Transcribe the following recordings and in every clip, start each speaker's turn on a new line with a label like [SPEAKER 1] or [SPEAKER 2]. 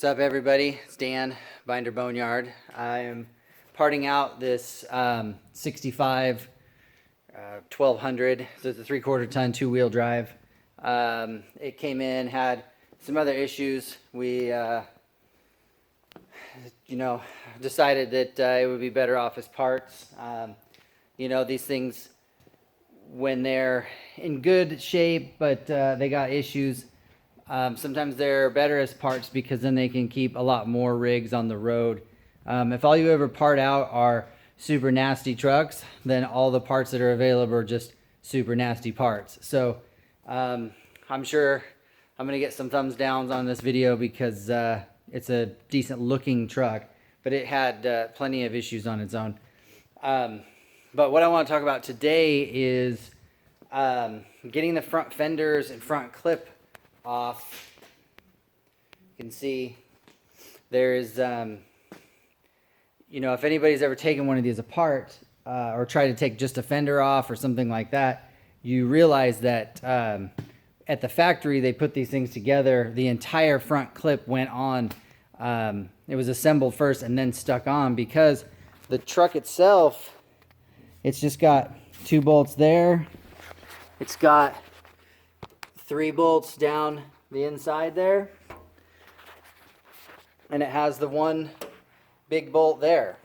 [SPEAKER 1] What's up, everybody? It's Dan, Binder Boneyard. I am parting out this 65 1200. So it's a 3/4 ton 2-wheel drive. It came in, had some other issues. We decided that it would be better off as parts. These things, when they're in good shape but they got issues, sometimes they're better as parts because then they can keep a lot more rigs on the road. If all you ever part out are super nasty trucks, then all the parts that are available are just super nasty parts. So I'm sure I'm gonna get some thumbs downs on this video because it's a decent looking truck, but it had plenty of issues on its own. But what I want to talk about today is getting the front fenders and front clip off. You can see there's if anybody's ever taken one of these apart or tried to take just a fender off or something like that, you realize that at the factory they put these things together, the entire front clip went on. It was assembled first and then stuck on because the truck itself, it's just got 2 bolts there. It's got 3 bolts down the inside there, and it has the 1 big bolt there,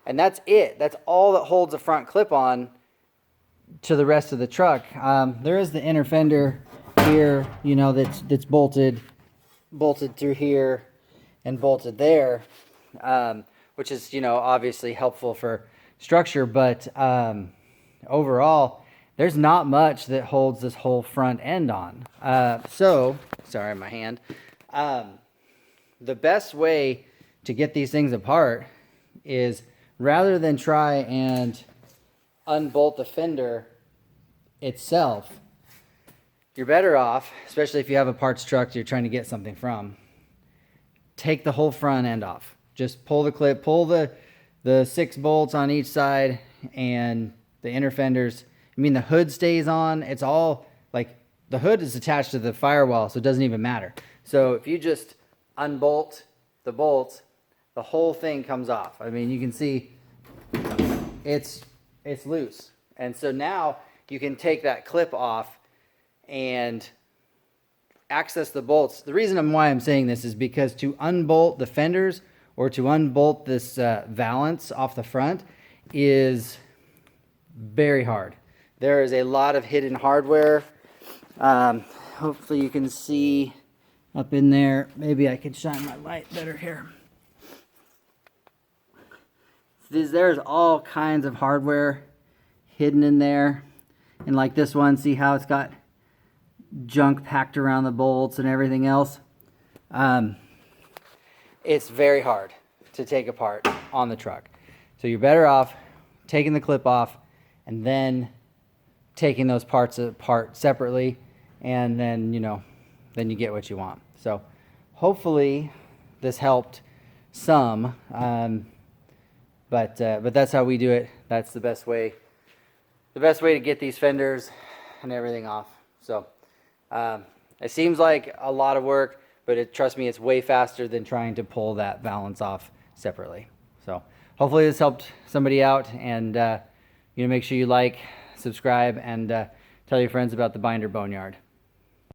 [SPEAKER 1] and that's it. That's all that holds the front clip on to the rest of the truck. There is the inner fender here, that's bolted through here and bolted there, which is obviously helpful for structure, but overall there's not much that holds this whole front end on. So, sorry, my hand. The best way to get these things apart is, rather than try and unbolt the fender itself, you're better off, especially if you have a parts truck you're trying to get something from, take the whole front end off. Just pull the clip, pull the 6 bolts on each side and the inner fenders. The hood stays on. It's all like the hood is attached to the firewall, so it doesn't even matter. So if you just unbolt the bolts, the whole thing comes off. You can see it's loose. And so now you can take that clip off and access the bolts. The reason why I'm saying this is because to unbolt the fenders or to unbolt this valance off the front is very hard. There is a lot of hidden hardware. Hopefully you can see up in there. Maybe I could shine my light better here. There's all kinds of hardware hidden in there. And like this one, see how it's got junk packed around the bolts and everything else? It's very hard to take apart on the truck. So you're better off taking the clip off and then taking those parts apart separately, and then then you get what you want. So hopefully this helped some, but that's how we do it. That's the best way to get these fenders and everything off. So it seems like a lot of work, but trust me, it's way faster than trying to pull that valance off separately. So hopefully this helped somebody out, and make sure you like, subscribe, and tell your friends about the Binder Boneyard.